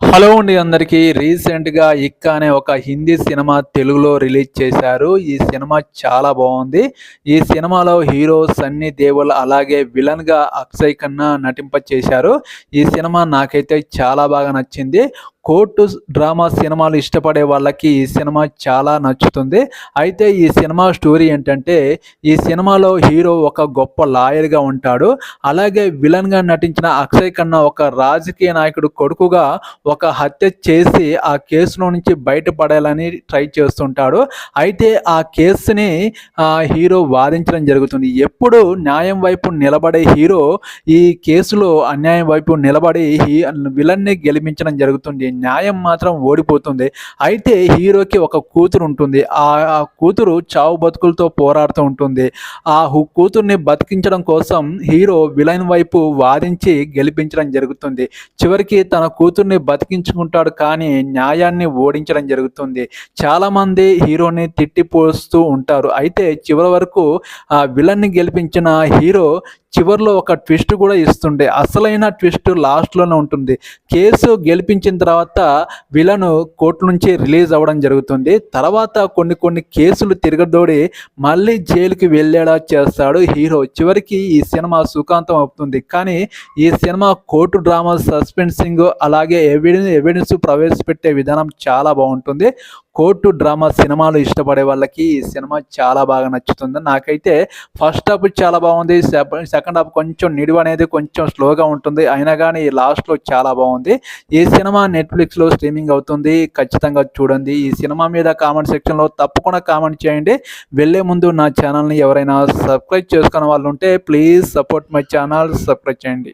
Hello అండి అందరికీ. రీసెంట్‌గా 'ఇక్క' అనే ఒక హిందీ సినిమా తెలుగులో రిలీజ్ చేశారు. ఈ సినిమా చాలా బావుంది. ఈ సినిమాలో హీరో సన్నీ దేఓల్ అలాగే విలన్‌గా అక్షయ్ ఖన్నా నటింపచేశారు. ఈ సినిమా నాకైతే చాలా బాగా నచ్చింది. కోర్టు డ్రామా సినిమాలు ఇష్టపడే వాళ్ళకి ఈ సినిమా చాలా నచ్చుతుంది. అయితే ఈ సినిమా స్టోరీ ఏంటంటే, ఈ సినిమాలో హీరో ఒక గొప్ప లాయర్‌గా ఉంటాడు. అలాగే విలన్‌గా నటించిన అక్షయ్ ఖన్నా ఒక రాజకీయ నాయకుడు కొడుకుగా ఒక హత్య చేసి ఆ కేసులో నుంచి బయటపడాలని ట్రై చేస్తుంటాడు. అయితే ఆ కేసుని హీరో వాదించడం జరుగుతుంది. ఎప్పుడు న్యాయం వైపు నిలబడే హీరో ఈ కేసులో అన్యాయం వైపు నిలబడి విలన్ని గెలిపించడం జరుగుతుంది. న్యాయం మాత్రం ఓడిపోతుంది. అయితే హీరోకి ఒక కూతురు ఉంటుంది. ఆ కూతురు చావు బతుకులతో పోరాడుతూ ఉంటుంది. ఆ కూతుర్ని బతికించడం కోసం హీరో విలన్ వైపు వాదించి గెలిపించడం జరుగుతుంది. చివరికి తన కూతుర్ని బతికించుకుంటాడు, కానీ న్యాయాన్ని ఓడించడం జరుగుతుంది. చాలామంది హీరోని తిట్టిపోస్తూ ఉంటారు. అయితే చివరి వరకు ఆ విలన్ని గెలిపించిన హీరో చివర్లో ఒక ట్విస్ట్ కూడా ఇస్తుండే. అసలైన ట్విస్ట్ లాస్ట్‌లోనే ఉంటుంది. కేసు గెలిపించిన తర్వాత విలను కోర్టు నుంచి రిలీజ్ అవ్వడం జరుగుతుంది. తర్వాత కొన్ని కేసులు తిరగదోడి మళ్ళీ జైలుకి వెళ్ళేలా చేస్తాడు హీరో. చివరికి ఈ సినిమా సుఖాంతం అవుతుంది. కానీ ఈ సినిమా కోర్టు డ్రామా, సస్పెన్సింగ్ అలాగే ఎవిడెన్స్ ప్రవేశపెట్టే విధానం చాలా బాగుంటుంది. కోర్టు డ్రామా సినిమాలు ఇష్టపడే వాళ్ళకి ఈ సినిమా చాలా బాగా నచ్చుతుంది. నాకైతే ఫస్ట్ హాఫ్ చాలా బాగుంది. సెకండ్ హాఫ్ కొంచెం నిడివి అనేది కొంచెం స్లోగా ఉంటుంది. అయినా కానీ లాస్ట్‌లో చాలా బాగుంది. ఈ సినిమా నెట్‌ఫ్లిక్స్‌లో స్ట్రీమింగ్ అవుతుంది. ఖచ్చితంగా చూడండి. ఈ సినిమా మీద కామెంట్ సెక్షన్‌లో తప్పకుండా కామెంట్ చేయండి. వెళ్ళే ముందు నా ఛానల్‌ని ఎవరైనా సబ్స్క్రైబ్ చేసుకున్న వాళ్ళు ఉంటే please support my channel, subscribe చేయండి.